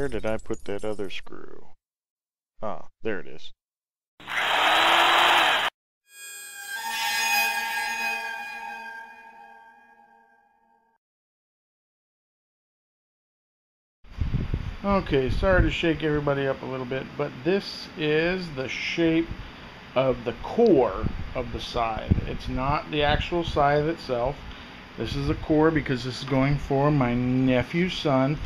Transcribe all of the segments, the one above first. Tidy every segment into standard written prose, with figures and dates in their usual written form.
Where did I put that other screw? Ah, there it is. Okay, sorry to shake everybody up a little bit, but this is the shape of the core of the scythe. It's not the actual scythe itself. This is the core because this is going for my nephew's son,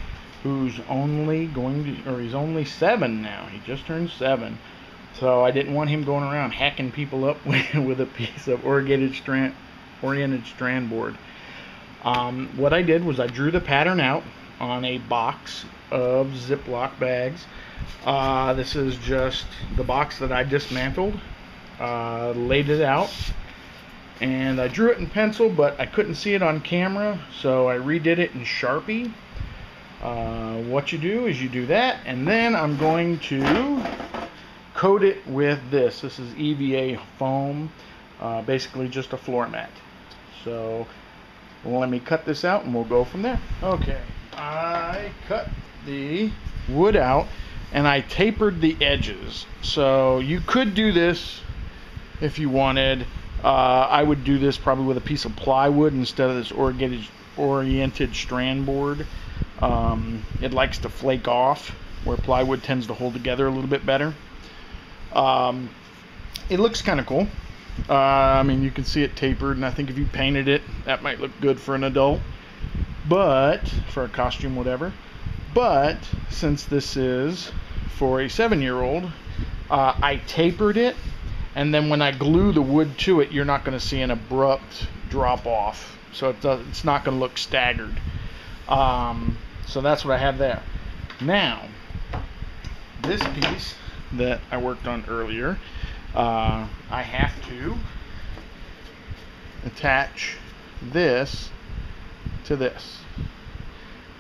who's only going to, or he's only 7 now. He just turned 7. So I didn't want him going around hacking people up with a piece of oriented strand board. What I did was I drew the pattern out on a box of Ziploc bags. This is just the box that I dismantled, laid it out, and I drew it in pencil, but I couldn't see it on camera, so I redid it in Sharpie. What you do is you do that, and then I'm going to coat it with this. This is EVA foam, basically just a floor mat. So let me cut this out and we'll go from there. Okay, I cut the wood out and I tapered the edges. So you could do this if you wanted. I would do this probably with a piece of plywood instead of this oriented strand board. It likes to flake off, where plywood tends to hold together a little bit better. It looks kind of cool. I mean, you can see it tapered, and I think if you painted it, that might look good for an adult, but for a costume, whatever. But since this is for a 7-year-old, I tapered it, and then when I glue the wood to it, you're not going to see an abrupt drop off, so it's not going to look staggered. So that's what I have there. Now, this piece that I worked on earlier, I have to attach this to this.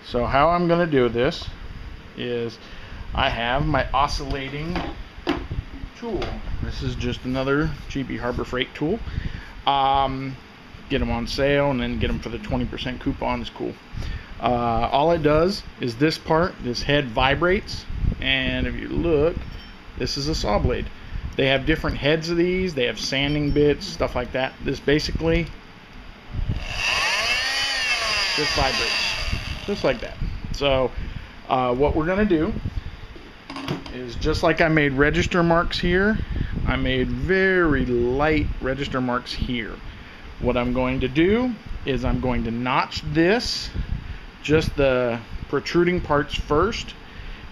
So how I'm going to do this is I have my oscillating tool. This is just another cheapy Harbor Freight tool. Get them on sale and then get them for the 20% coupon is cool. All it does is this part, this head vibrates, and if you look, this is a saw blade. They have different heads of these. They have sanding bits, stuff like that. This basically just vibrates, just like that. So what we're gonna do is, just like I made register marks here, I made very light register marks here. What I'm going to do is I'm going to notch this, just the protruding parts first,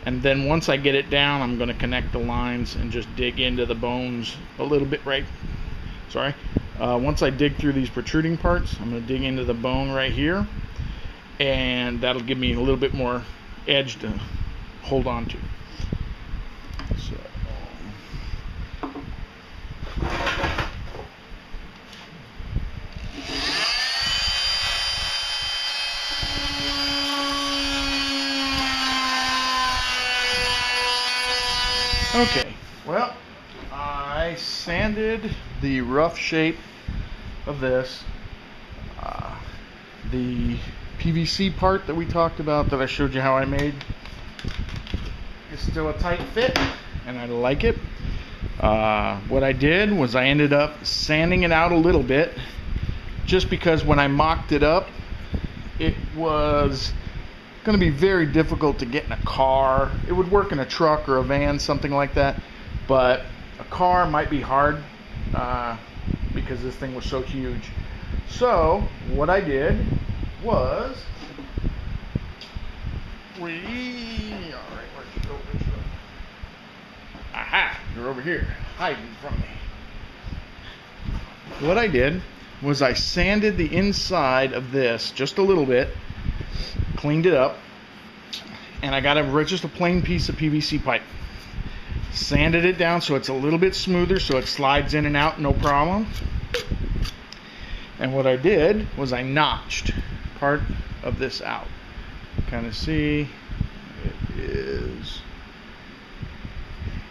and then once I get it down, I'm going to connect the lines and just dig into the bones a little bit, once I dig through these protruding parts, I'm going to dig into the bone right here, and that'll give me a little bit more edge to hold on to. So okay, well, I sanded the rough shape of this. The PVC part that we talked about, that I showed you how I made, is still a tight fit, and I like it. What I did was I ended up sanding it out a little bit, just because when I mocked it up, it was going to be very difficult to get in a car. It would work in a truck or a van, something like that, but a car might be hard because this thing was so huge. So what I did was, where'd you go? Aha, you're over here hiding from me. What I did was I sanded the inside of this just a little bit, cleaned it up, and I got just a plain piece of PVC pipe. Sanded it down so it's a little bit smoother, so it slides in and out no problem. And what I did was I notched part of this out. Kind of see it is.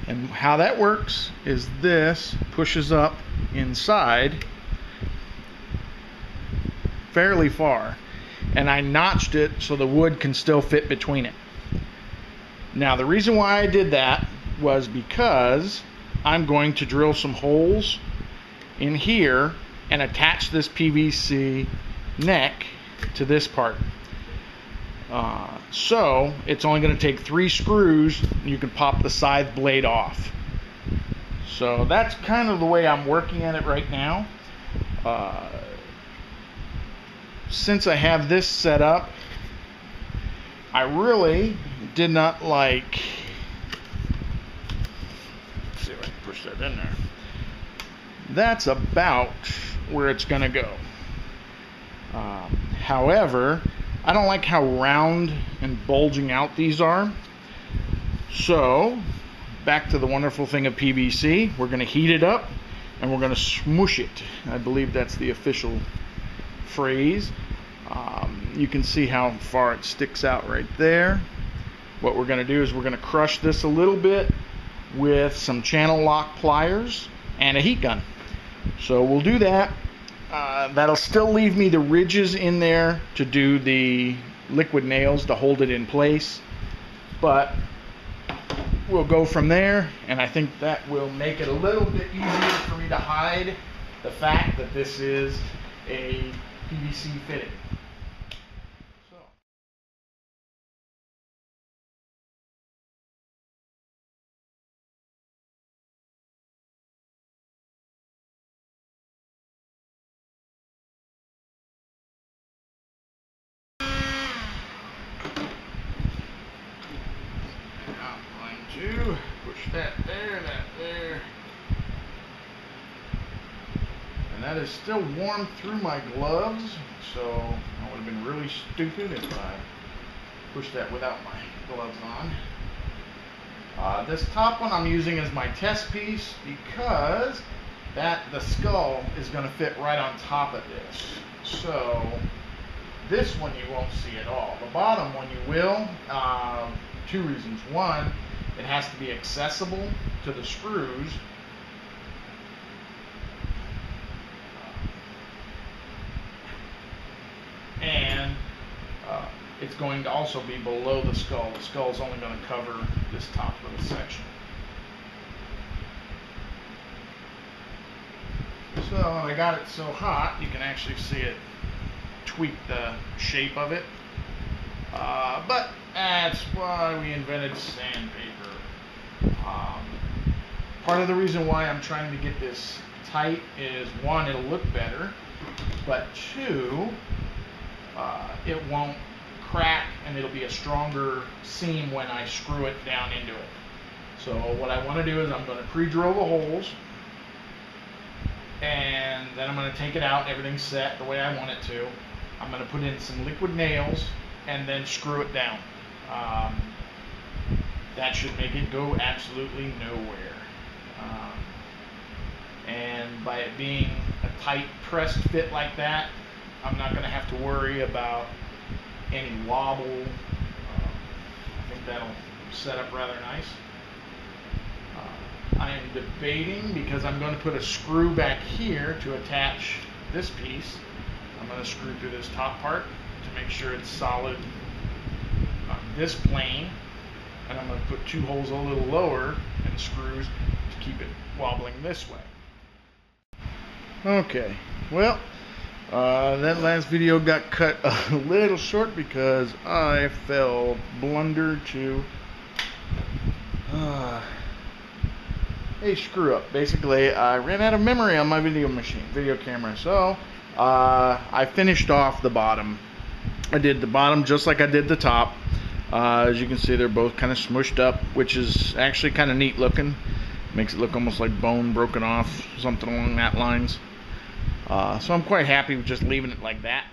And how that works is this pushes up inside fairly far, and I notched it so the wood can still fit between it. Now the reason why I did that was because I'm going to drill some holes in here and attach this PVC neck to this part. So it's only going to take 3 screws and you can pop the scythe blade off. So that's kind of the way I'm working at it right now. Since I have this set up, I really did not like, let's see if I can push that in there. That's about where it's going to go. However, I don't like how round and bulging out these are. So, back to the wonderful thing of PVC, we're going to heat it up and we're going to smush it. I believe that's the official phrase. You can see how far it sticks out right there. What we're going to do is we're going to crush this a little bit with some channel lock pliers and a heat gun. So we'll do that. That'll still leave me the ridges in there to do the liquid nails to hold it in place, but we'll go from there, and I think that will make it a little bit easier for me to hide the fact that this is a PVC fitting. Push that there, and that is still warm through my gloves, so I would have been really stupid if I pushed that without my gloves on. This top one I'm using as my test piece because the skull is going to fit right on top of this. So this one you won't see at all. The bottom one you will. 2 reasons. One, it has to be accessible to the screws. And it's going to also be below the skull. The skull is only going to cover this top little section. So I got it so hot you can actually see it tweak the shape of it. But that's why we invented sandpaper. Part of the reason why I'm trying to get this tight is, 1, it'll look better, but 2, it won't crack and it'll be a stronger seam when I screw it down into it. So what I want to do is I'm going to pre-drill the holes, and then I'm going to take it out. Everything's set the way I want it to. I'm going to put in some liquid nails and then screw it down. That should make it go absolutely nowhere. And by it being a tight pressed fit like that, I'm not going to have to worry about any wobble. I think that'll set up rather nice. I am debating, because I'm going to put a screw back here to attach this piece. I'm going to screw through this top part to make sure it's solid on this plane, and I'm going to put 2 holes a little lower and screws to keep it wobbling this way. Okay, well, that last video got cut a little short because I fell blunder to a screw up. Basically, I ran out of memory on my video camera, so I finished off the bottom. I did the bottom just like I did the top. As you can see, they're both kind of smushed up, which is actually kind of neat looking. Makes it look almost like bone broken off, something along that lines. So I'm quite happy with just leaving it like that.